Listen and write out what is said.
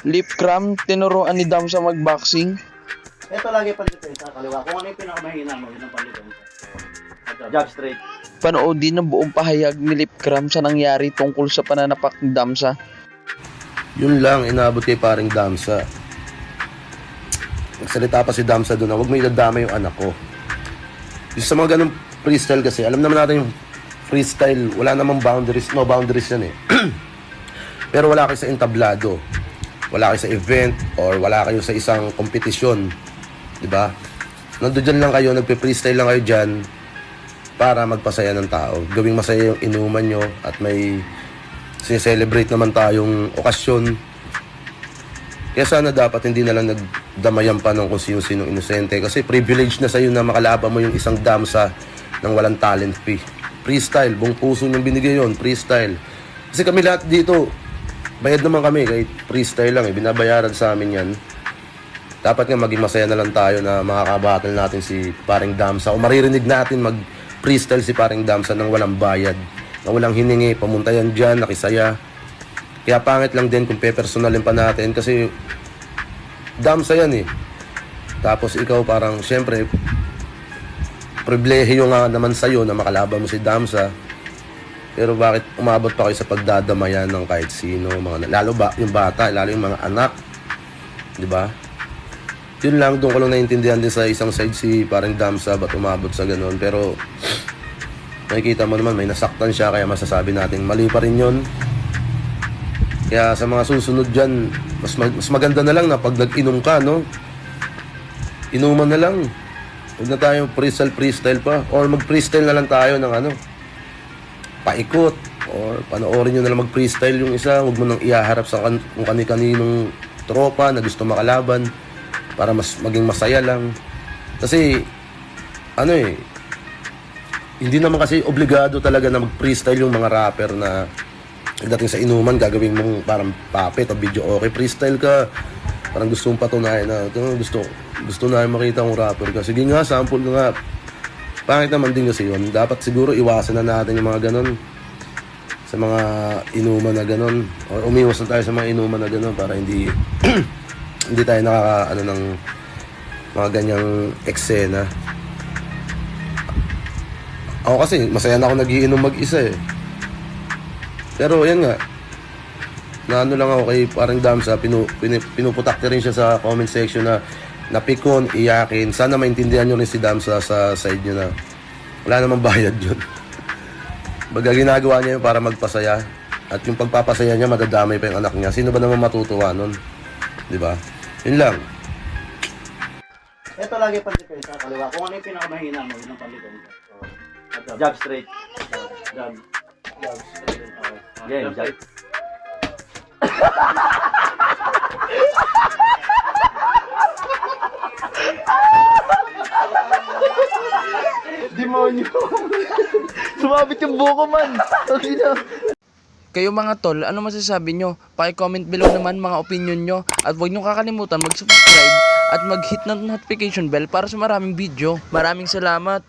Lip cram, tinuruan ni Dam sa mag-boxing. Ito lagi panlitin sa kaliwa. Kung ano yung pinakamahina mo, yun ang panlitin mo. Jab straight. Panoodin ang buong pahayag ni Lip cram sa nangyari tungkol sa pananapak ni Damsa. Yun lang, inaabot kay paring Damsa. Nagsalita pa si Damsa doon na huwag mo idadama yung anak ko. Yung sa mga ganong freestyle kasi, alam naman natin yung freestyle, wala namang boundaries, no boundaries yan eh. Pero wala kayo sa entablado, wala kayo sa event, or wala kayo sa isang kompetisyon, di ba? Nandun dyan lang kayo, nagpe-freestyle lang kayo dyan para magpasaya ng tao. Gawing masaya yung inuman nyo at may sineselebrate naman tayong okasyon. Kaya sana dapat hindi na lang nagdamayan pa ng kung sino-sino inosente kasi privilege na sa'yo na makalaban mo yung isang Damsa ng walang talent fee. Freestyle, buong puso niyang binigay yon, freestyle. Kasi kami lahat dito, bayad naman kami kahit freestyle lang eh, binabayaran sa amin yan. Dapat nga maging masaya na lang tayo na makakabattle natin si paring Damsa o maririnig natin mag-freestyle si paring Damsa ng walang bayad, na walang hiningi, pamunta yan dyan, nakisaya. Kaya pangit lang din kung pe-personalin pa natin kasi Damsa yan eh. Tapos ikaw parang, syempre, pribilehiyo nga naman sa'yo na makalaban mo si Damsa. Pero bakit umabot pa kayo sa pagdadamayan ng kahit sino, lalo ba yung bata, lalo yung mga anak, di ba? Yun lang, doon ko lang naiintindihan din sa isang side si parang Damsa ba't umabot sa ganun. Pero nakikita mo naman may nasaktan siya kaya masasabi natin mali pa rin yun. Kaya sa mga susunod dyan, mas maganda na lang na pag nag-inom ka, no? Inuman na lang. Huwag na tayong freestyle pa. Or mag-freestyle na lang tayo ng paikot. Or panoorin nyo na lang mag-freestyle yung isa. Huwag mo nang ihaharap sa kung kani-kaninong tropa na gusto makalaban. Para mas maging masaya lang. Kasi, hindi naman kasi obligado talaga na mag-freestyle yung mga rapper na dating sa inuman, gagawin mong parang puppet o video okay. Freestyle ka. Parang gusto mong patunayan na gusto na makita kong rapper ka. Sige nga, sample nga. Pangit naman din kasi yun. Dapat siguro iwasan na natin yung mga ganon. Sa mga inuman na ganon. O umiwas na tayo sa mga inuman na ganon para hindi hindi tayo nakaka ng mga ganyang eksena. Ako kasi masaya na ako nagiinom mag-isa eh. Pero yan nga, na lang ako kay parang Damsa, pinuputakti rin siya sa comment section na napikon, iyakin. Sana maintindihan nyo rin si Damsa sa side nyo na wala namang bayad yun. Baga ginagawa niya yun para magpasaya. At yung pagpapasaya niya, madadamay pa yung anak niya. Sino ba naman matutuwa nun? Diba? Yun lang. Ito lagi panlitin sa kaliwa. Kung ano yung pinakamahina mo, yun ang panlitin mo. Jab straight. Jab straight. Game, jab. Demonyo! Sumabit yung buko man! Kayo mga tol, ano masasabi nyo? Paki-comment below naman mga opinion nyo. At huwag nyo kakalimutan mag-subscribe at mag-hit ng notification bell para sa maraming video. Maraming salamat!